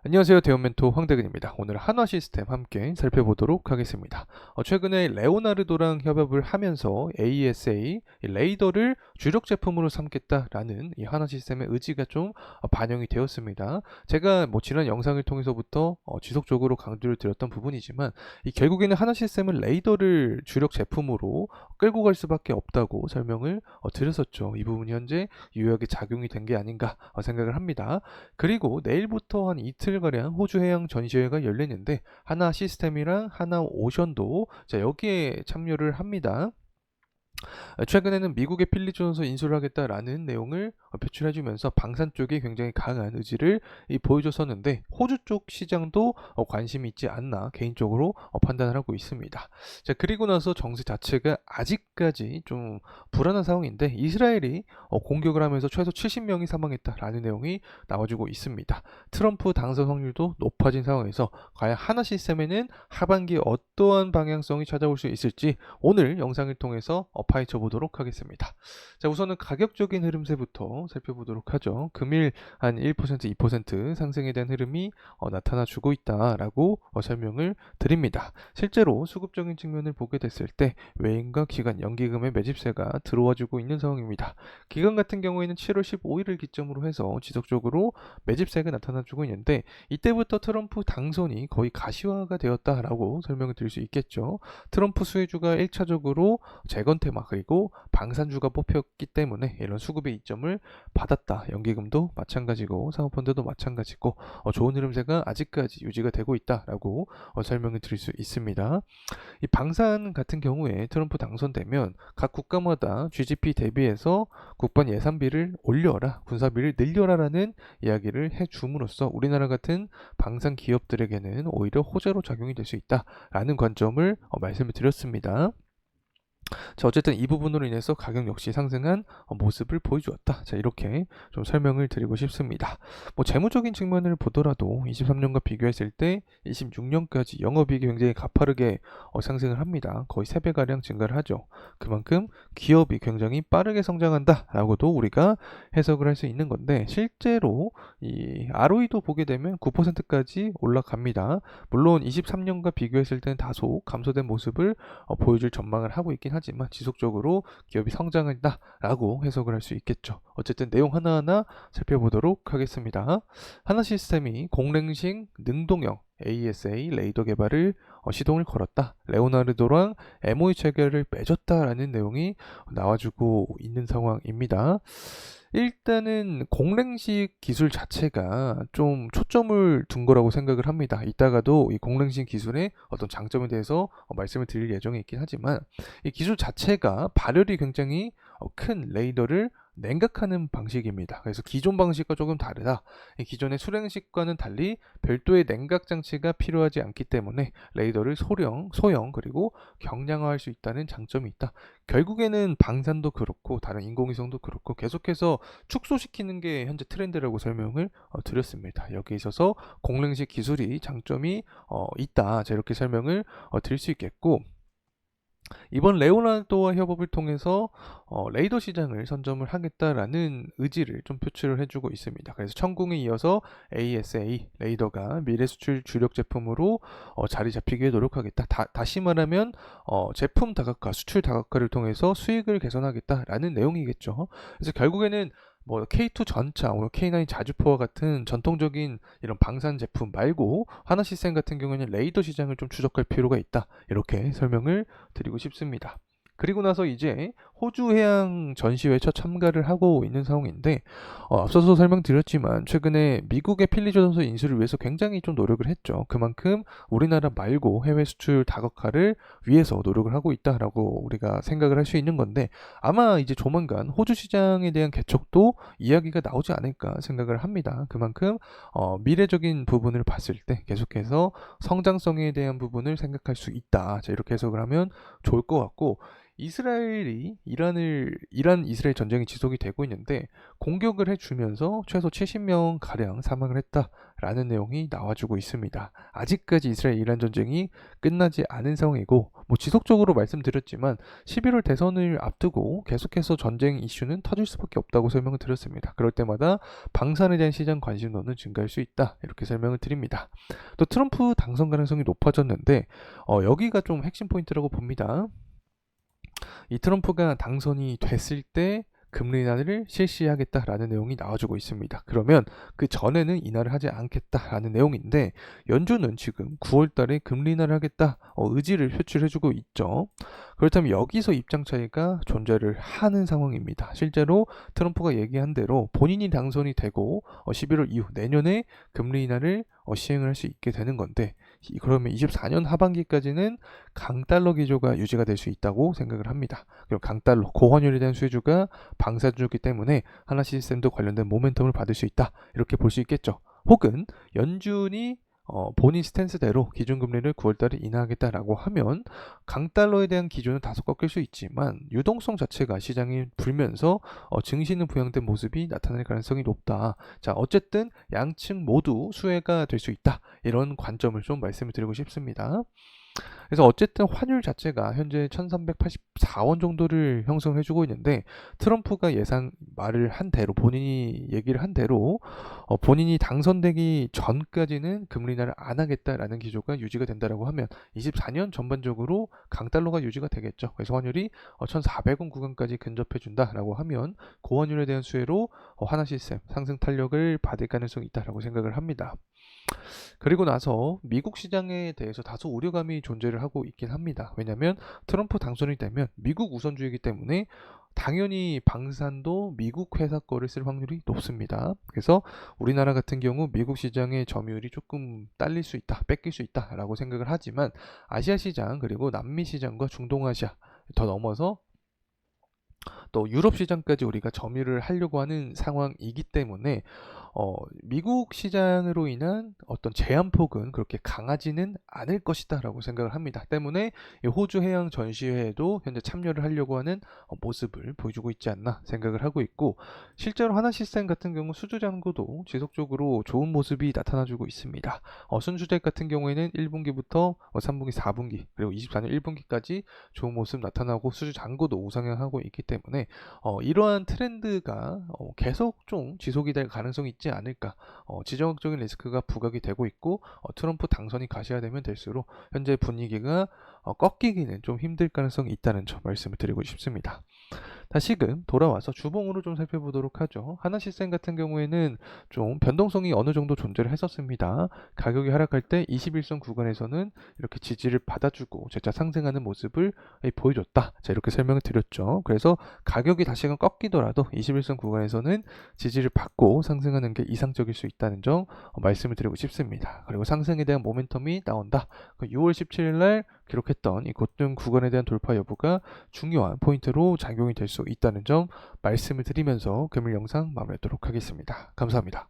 안녕하세요. 대원멘토 황대근입니다. 오늘 한화시스템 함께 살펴보도록 하겠습니다. 최근에 레오나르도랑 협업을 하면서 AESA 레이더를 주력 제품으로 삼겠다라는 이 한화시스템의 의지가 좀 반영이 되었습니다. 제가 지난 영상을 통해서부터 지속적으로 강조를 드렸던 부분이지만 이 결국에는 한화시스템은 레이더를 주력 제품으로 끌고 갈 수밖에 없다고 설명을 드렸었죠. 이 부분이 현재 유효하게 작용이 된 게 아닌가 생각을 합니다. 그리고 내일부터 한 이틀가량 호주 해양 전시회가 열리는데 하나 시스템이랑 하나 오션도 여기에 참여를 합니다. 최근에는 미국의 필리 존스 인수를 하겠다라는 내용을 표출해주면서 방산 쪽에 굉장히 강한 의지를 보여줬었는데 호주 쪽 시장도 관심이 있지 않나 개인적으로 판단을 하고 있습니다. 자, 그리고 나서 정세 자체가 아직까지 좀 불안한 상황인데 이스라엘이 공격을 하면서 최소 70명이 사망했다라는 내용이 나와주고 있습니다. 트럼프 당선 확률도 높아진 상황에서 과연 하나 시스템에는 하반기에 어떠한 방향성이 찾아올 수 있을지 오늘 영상을 통해서 파헤쳐 보도록 하겠습니다. 자, 우선은 가격적인 흐름세부터 살펴보도록 하죠. 금일 한 1%, 2% 상승에 대한 흐름이 나타나 주고 있다라고 설명을 드립니다. 실제로 수급적인 측면을 보게 됐을 때 외인과 기관, 연기금의 매집세가 들어와 주고 있는 상황입니다. 기관 같은 경우에는 7월 15일을 기점으로 해서 지속적으로 매집세가 나타나 주고 있는데 이때부터 트럼프 당선이 거의 가시화가 되었다라고 설명을 드릴 수 있겠죠. 트럼프 수혜주가 1차적으로 재건 테마 그리고 방산주가 뽑혔기 때문에 이런 수급의 이점을 받았다. 연기금도 마찬가지고 사모펀드도 마찬가지고 좋은 흐름세가 아직까지 유지가 되고 있다라고 설명을 드릴 수 있습니다. 이 방산 같은 경우에 트럼프 당선되면 각 국가마다 GDP 대비해서 국방 예산비를 올려라, 군사비를 늘려라라는 이야기를 해줌으로써 우리나라 같은 방산 기업들에게는 오히려 호재로 작용이 될 수 있다라는 관점을 말씀을 드렸습니다. 자, 어쨌든 이 부분으로 인해서 가격 역시 상승한 모습을 보여주었다. 자, 이렇게 좀 설명을 드리고 싶습니다. 재무적인 측면을 보더라도 23년과 비교했을 때 26년까지 영업이익이 굉장히 가파르게 상승을 합니다. 거의 3배가량 증가를 하죠. 그만큼 기업이 굉장히 빠르게 성장한다라고도 우리가 해석을 할 수 있는 건데 실제로 이 ROE도 보게 되면 9%까지 올라갑니다. 물론 23년과 비교했을 때는 다소 감소된 모습을 보여줄 전망을 하고 있긴 하지만 지속적으로 기업이 성장한다라고 해석을 할 수 있겠죠. 어쨌든 내용 하나하나 살펴보도록 하겠습니다. 하나 시스템이 공랭식 능동형 AESA 레이더 개발을 시동을 걸었다. 레오나르도랑 MOU 체결을 맺었다라는 내용이 나와주고 있는 상황입니다. 일단은 공랭식 기술 자체가 좀 초점을 둔 거라고 생각을 합니다. 이따가도 이 공랭식 기술의 어떤 장점에 대해서 말씀을 드릴 예정에 있긴 하지만 이 기술 자체가 발열이 굉장히 큰 레이더를 냉각하는 방식입니다. 그래서 기존 방식과 조금 다르다. 기존의 수랭식과는 달리 별도의 냉각 장치가 필요하지 않기 때문에 레이더를 소형 그리고 경량화할 수 있다는 장점이 있다. 결국에는 방산도 그렇고 다른 인공위성도 그렇고 계속해서 축소시키는 게 현재 트렌드라고 설명을 드렸습니다. 여기에 있어서 공랭식 기술이 장점이 있다. 자, 이렇게 설명을 드릴 수 있겠고 이번 레오나르도와 협업을 통해서 레이더 시장을 선점을 하겠다라는 의지를 좀 표출을 해주고 있습니다. 그래서 천궁에 이어서 ASA 레이더가 미래 수출 주력 제품으로 자리 잡히기에 노력하겠다. 다시 말하면 제품 다각화, 수출 다각화를 통해서 수익을 개선하겠다라는 내용이겠죠. 그래서 결국에는 K2 전차, 오늘 K9 자주포와 같은 전통적인 이런 방산 제품 말고 하나시스템 같은 경우에는 레이더 시장을 좀 추적할 필요가 있다. 이렇게 설명을 드리고 싶습니다. 그리고 나서 이제 호주 해양 전시회에 첫 참가를 하고 있는 상황인데 앞서서 설명드렸지만 최근에 미국의 필리 존스 인수를 위해서 굉장히 좀 노력을 했죠. 그만큼 우리나라 말고 해외 수출 다각화를 위해서 노력을 하고 있다라고 우리가 생각을 할 수 있는 건데 아마 이제 조만간 호주 시장에 대한 개척도 이야기가 나오지 않을까 생각을 합니다. 그만큼 미래적인 부분을 봤을 때 계속해서 성장성에 대한 부분을 생각할 수 있다. 자, 이렇게 해석을 하면 좋을 것 같고 이란 이스라엘 전쟁이 지속이 되고 있는데 공격을 해주면서 최소 70명 가량 사망을 했다라는 내용이 나와주고 있습니다. 아직까지 이스라엘 이란 전쟁이 끝나지 않은 상황이고 뭐 지속적으로 말씀드렸지만 11월 대선을 앞두고 계속해서 전쟁 이슈는 터질 수밖에 없다고 설명을 드렸습니다. 그럴 때마다 방산에 대한 시장 관심도는 증가할 수 있다 이렇게 설명을 드립니다. 또 트럼프 당선 가능성이 높아졌는데 여기가 좀 핵심 포인트라고 봅니다. 이 트럼프가 당선이 됐을 때 금리 인하를 실시하겠다라는 내용이 나와주고 있습니다. 그러면 그 전에는 인하를 하지 않겠다라는 내용인데 연준은 지금 9월 달에 금리 인하를 하겠다 의지를 표출해주고 있죠. 그렇다면 여기서 입장 차이가 존재를 하는 상황입니다. 실제로 트럼프가 얘기한 대로 본인이 당선이 되고 11월 이후 내년에 금리 인하를 시행을 할 수 있게 되는 건데 그러면 24년 하반기까지는 강달러 기조가 유지가 될 수 있다고 생각을 합니다. 그리고 강달러 고환율에 대한 수주가 방사주기 때문에 하나 시스템도 관련된 모멘텀을 받을 수 있다 이렇게 볼 수 있겠죠. 혹은 연준이 본인 스탠스대로 기준금리를 9월달에 인하하겠다라고 하면 강달러에 대한 기준은 다소 꺾일 수 있지만 유동성 자체가 시장에 불면서 증시는 부양된 모습이 나타날 가능성이 높다. 자, 어쨌든 양측 모두 수혜가 될 수 있다. 이런 관점을 좀 말씀을 드리고 싶습니다. 그래서 어쨌든 환율 자체가 현재 1384원 정도를 형성해주고 있는데 트럼프가 말을 한 대로 본인이 얘기를 한 대로 본인이 당선되기 전까지는 금리 인하를 안 하겠다라는 기조가 유지가 된다라고 하면 24년 전반적으로 강달러가 유지가 되겠죠. 그래서 환율이 1400원 구간까지 근접해준다라고 하면 고환율에 대한 수혜로 하나 시스템 상승 탄력을 받을 가능성이 있다라고 생각을 합니다. 그리고 나서 미국 시장에 대해서 다소 우려감이 존재를 하고 있긴 합니다. 왜냐하면 트럼프 당선이 되면 미국 우선주의이기 때문에 당연히 방산도 미국 회사 거를 쓸 확률이 높습니다. 그래서 우리나라 같은 경우 미국 시장의 점유율이 조금 딸릴 수 있다, 뺏길 수 있다라고 생각을 하지만 아시아 시장 그리고 남미 시장과 중동아시아 더 넘어서 또 유럽 시장까지 우리가 점유를 하려고 하는 상황이기 때문에 미국 시장으로 인한 어떤 제한폭은 그렇게 강하지는 않을 것이다 라고 생각을 합니다. 때문에 이 호주 해양 전시회에도 현재 참여를 하려고 하는 모습을 보여주고 있지 않나 생각을 하고 있고 실제로 하나시스템 같은 경우 수주 잔고도 지속적으로 좋은 모습이 나타나주고 있습니다. 순수잭 같은 경우에는 1분기부터 3분기, 4분기 그리고 24년 1분기까지 좋은 모습 나타나고 수주 잔고도 우상향하고 있기 때문에 이러한 트렌드가 계속 좀 지속이 될 가능성이 있지 않을까. 지정학적인 리스크가 부각이 되고 있고 트럼프 당선이 가시화되면 될수록 현재 분위기가 꺾이기는 좀 힘들 가능성이 있다는 점 말씀을 드리고 싶습니다. 다시금 돌아와서 주봉으로 좀 살펴보도록 하죠. 하나시스템 같은 경우에는 좀 변동성이 어느 정도 존재를 했었습니다. 가격이 하락할 때 21선 구간에서는 이렇게 지지를 받아주고 재차 상승하는 모습을 보여줬다. 자, 이렇게 설명을 드렸죠. 그래서 가격이 다시금 꺾이더라도 21선 구간에서는 지지를 받고 상승하는 게 이상적일 수 있다는 점 말씀을 드리고 싶습니다. 그리고 상승에 대한 모멘텀이 나온다. 6월 17일 날 기록했던 이 고점 구간에 대한 돌파 여부가 중요한 포인트로 작용이 될 수 있다는 점 말씀을 드리면서 금일 영상 마무리하도록 하겠습니다. 감사합니다.